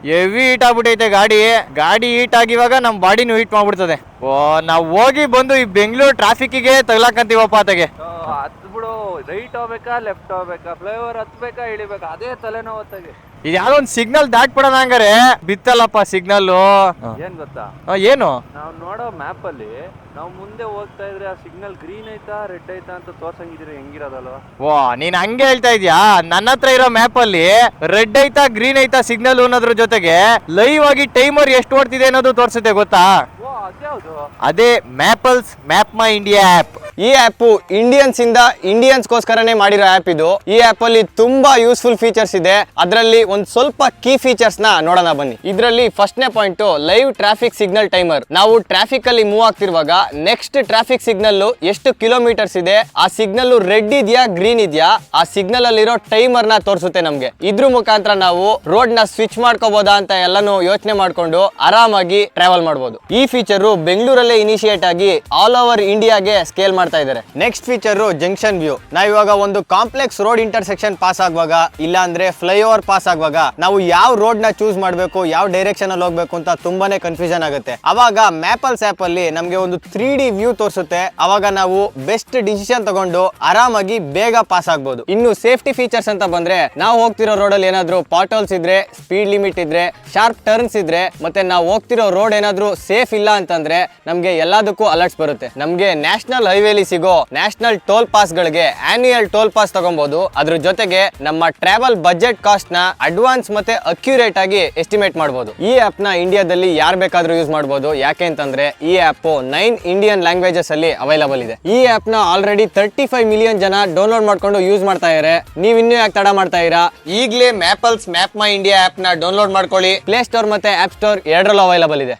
Heavy heat ಆಗ್ಬಿಟ್ಟೈತೆ ಗಾಡಿ heat ಆಗಿವಾಗ ನಮ್ ಬಾಡಿನೂ ಹೀಟ್ ಮಾಡ್ಬಿಡ್ತದೆ. ಓ ನಾವ್ ಹೋಗಿ ಬಂದು ಈ ಬೆಂಗಳೂರು ಟ್ರಾಫಿಕ್ಗೆ ತಗ್ಲಾಕಂತೀವಪ್ಪ ಆತಗೆ. ಹತ್ ಬಿಡು, ರೈಟ್ ಹೋಗ್ಬೇಕಾ ಲೆಫ್ಟ್ ಹೋಗ್ಬೇಕಾ, ಫ್ಲೈಓವರ್ ಹತ್ಬೇಕಾ ಇಳಿಬೇಕಾ, ಅದೇ ತಲೆನೋವತ್ತಾಗೆ. ಇದು ಯಾವ್ದೋ ಒಂದು ಸಿಗ್ನಲ್ ದಾಟ್ಬಿಡೋಣ ಹಂಗಾರೆ. ಬಿತ್ತಲ್ಲಪ್ಪ ಸಿಗ್ನಲ್. ಏನ್ ಗೊತ್ತಾ, ಏನು ನಾವ್ ನೋಡೋ ಮ್ಯಾಪ್ ಅಲ್ಲಿ ನಾವ್ ಮುಂದೆ ಹೋಗ್ತಾ ಇದ್ರೆ ಆ ಸಿಗ್ನಲ್ ಗ್ರೀನ್ ಐತಾ ರೆಡ್ ಐತಾ ಅಂತ ತೋರ್ಸಂಗಿದ್ರೆ ಹೆಂಗಿರೋದಲ್ವಾ? ವಾ ನೀನ್ ಹಂಗೆ ಹೇಳ್ತಾ ಇದ್ಯಾ? ನನ್ನ ಹತ್ರ ಇರೋ ಮ್ಯಾಪ್ ಅಲ್ಲಿ ರೆಡ್ ಐತಾ ಗ್ರೀನ್ ಐತಾ ಸಿಗ್ನಲ್ ಅನ್ನೋದ್ರ ಜೊತೆಗೆ ಲೈವ್ ಆಗಿ ಟೈಮರ್ ಎಷ್ಟು ಓಡ್ತಿದೆ ಅನ್ನೋದು ತೋರಿಸುತ್ತೆ ಗೊತ್ತಾ? ಅದೇ ಮ್ಯಾಪಲ್ಸ್ ಮ್ಯಾಪ್ ಮೈ ಇಂಡಿಯಾ ಆಪ್. ಈ ಆಪ್ ಇಂಡಿಯನ್ಸ್ಗೋಸ್ಕರನೇ ಮಾಡಿರೋ ಆಪ್ ಇದು. ಈ ಆಪ್ ಅಲ್ಲಿ ತುಂಬಾ ಯೂಸ್ಫುಲ್ ಫೀಚರ್ಸ್ ಇದೆ. ಅದರಲ್ಲಿ ಒಂದ್ ಸ್ವಲ್ಪ ಕೀ ಫೀಚರ್ಸ್ ನ ನೋಡೋಣ ಬನ್ನಿ. ಇದರಲ್ಲಿ ಫಸ್ಟ್ನೇ point live traffic signal timer. ನಾವು ಟ್ರಾಫಿಕ್ ಅಲ್ಲಿ ಮೂವ್ ಆಗ್ತಿರುವಾಗ ನೆಕ್ಸ್ಟ್ ಟ್ರಾಫಿಕ್ ಸಿಗ್ನಲ್ ಎಷ್ಟು ಕಿಲೋಮೀಟರ್ಸ್ ಇದೆ, ಆ ಸಿಗ್ನಲ್ ರೆಡ್ ಇದೆಯಾ ಗ್ರೀನ್ ಇದೆಯಾ, ಆ ಸಿಗ್ನಲ್ ಅಲ್ಲಿರೋ ಟೈಮರ್ ನ ತೋರಿಸುತ್ತೆ ನಮ್ಗೆ. ಇದ್ರ ಮುಖಾಂತರ ನಾವು ರೋಡ್ ನ ಸ್ವಿಚ್ ಮಾಡ್ಕೋಬಹುದಾ ಅಂತ ಎಲ್ಲಾನು ಯೋಚನೆ ಮಾಡ್ಕೊಂಡು ಆರಾಮಾಗಿ ಟ್ರಾವೆಲ್ ಮಾಡಬಹುದು. ಈ ಫೀಚರ್ ಬೆಂಗಳೂರಲ್ಲೇ ಇನಿಷಿಯೇಟ್ ಆಗಿ ಆಲ್ ಓವರ್ ಇಂಡಿಯಾಗೆ ಸ್ಕೇಲ್ ಮಾಡ್ತಾ ಇದ್ದಾರೆ. Next feature junction view. ನಾವು ಇವಾಗ ಒಂದು ಕಾಂಪ್ಲೆಕ್ಸ್ ರೋಡ್ ಇಂಟರ್ಸೆಕ್ಷನ್ ಪಾಸ್ ಆಗುವಾಗ, ಇಲ್ಲ ಅಂದ್ರೆ ಫ್ಲೈಓವರ್ ಪಾಸ್ ಆಗುವಾಗ ನಾವು ಯಾವ ರೋಡ್ ನ ಚೂಸ್ ಮಾಡಬೇಕು, ಯಾವ ಡೈರೆಕ್ಷನ್ ಅಲ್ಲಿ ಹೋಗ್ಬೇಕು ಅಂತ ತುಂಬಾನೇ ಕನ್ಫ್ಯೂಷನ್ ಆಗುತ್ತೆ. ಅವಾಗ ಮ್ಯಾಪಲ್ಸ್ ಆಪ್ ಅಲ್ಲಿ ನಮ್ಗೆ ಒಂದು 3D ವ್ಯೂ ತೋರಿಸುತ್ತೆ. ಅವಾಗ ನಾವು ಬೆಸ್ಟ್ ಡಿಸಿಷನ್ ತಗೊಂಡು ಆರಾಮಾಗಿ ಬೇಗ ಪಾಸ್ ಆಗ್ಬಹುದು. ಇನ್ನು ಸೇಫ್ಟಿ ಫೀಚರ್ಸ್ ಅಂತ ಬಂದ್ರೆ, ನಾವು ಹೋಗ್ತಿರೋ ರೋಡ್ ಅಲ್ಲಿ ಏನಾದ್ರು ಪಾಟ್ ಹೋಲ್ಸ್ ಇದ್ರೆ, ಸ್ಪೀಡ್ ಲಿಮಿಟ್ ಇದ್ರೆ, ಶಾರ್ಪ್ ಟರ್ನ್ಸ್ ಇದ್ರೆ, ಮತ್ತೆ ನಾವು ಹೋಗ್ತಿರೋ ರೋಡ್ ಏನಾದ್ರು ಸೇಫ್ ಇಲ್ಲ ಅಂತಂದ್ರೆ ನಮ್ಗೆ ಎಲ್ಲದಕ್ಕೂ ಅಲರ್ಟ್ಸ್ ಬರುತ್ತೆ. ನಮ್ಗೆ ನ್ಯಾಷನಲ್ ಹೈವೇಲಿ ಸಿಗೋ ನ್ಯಾಷನಲ್ ಟೋಲ್ ಪಾಸ್ ಗಳಿಗೆ ಆನ್ಯುಯಲ್ ಟೋಲ್ ಪಾಸ್ ತಗೊಬಹುದು. ಅದ್ರ ಜೊತೆಗೆ ನಮ್ಮ ಟ್ರಾವೆಲ್ ಬಜೆಟ್ ಕಾಸ್ಟ್ ನ ಅಡ್ವಾನ್ಸ್ ಮತ್ತೆ ಅಕ್ಯುರೇಟ್ ಆಗಿ ಎಸ್ಟಿಮೇಟ್ ಮಾಡಬಹುದು. ಈ ಆಪ್ ನ ಇಂಡಿಯಾದಲ್ಲಿ ಯಾರು ಬೇಕಾದ್ರೂ ಯೂಸ್ ಮಾಡಬಹುದು. ಯಾಕೆ ಅಂತಂದ್ರೆ ಈ ಆಪ್ 9 ಇಂಡಿಯನ್ ಲ್ಯಾಂಗ್ವೇಜಸ್ ಅಲ್ಲಿ ಅವೈಲಬಲ್ ಇದೆ. ಈ ಆಪ್ ನ ಆಲ್ರೆಡಿ 35 ಮಿಲಿಯನ್ ಜನ ಡೌನ್ಲೋಡ್ ಮಾಡ್ಕೊಂಡು ಯೂಸ್ ಮಾಡ್ತಾ ಇದ್ದಾರೆ. ನೀವ್ ಇನ್ನೂ ಯಾಕೆ ತಡ ಮಾಡ್ತಾ ಇರಾ? ಈಗಲೇ ಮ್ಯಾಪಲ್ಸ್ ಮ್ಯಾಪ್ ಮೈ ಇಂಡಿಯಾ ಆಪ್ ನ ಡೌನ್ಲೋಡ್ ಮಾಡ್ಕೊಳ್ಳಿ. ಪ್ಲೇ ಸ್ಟೋರ್ ಮತ್ತೆ ಆಪ್ ಸ್ಟೋರ್ ಎರಡರಲ್ಲೂ ಅವೈಲಬಲ್ ಇದೆ.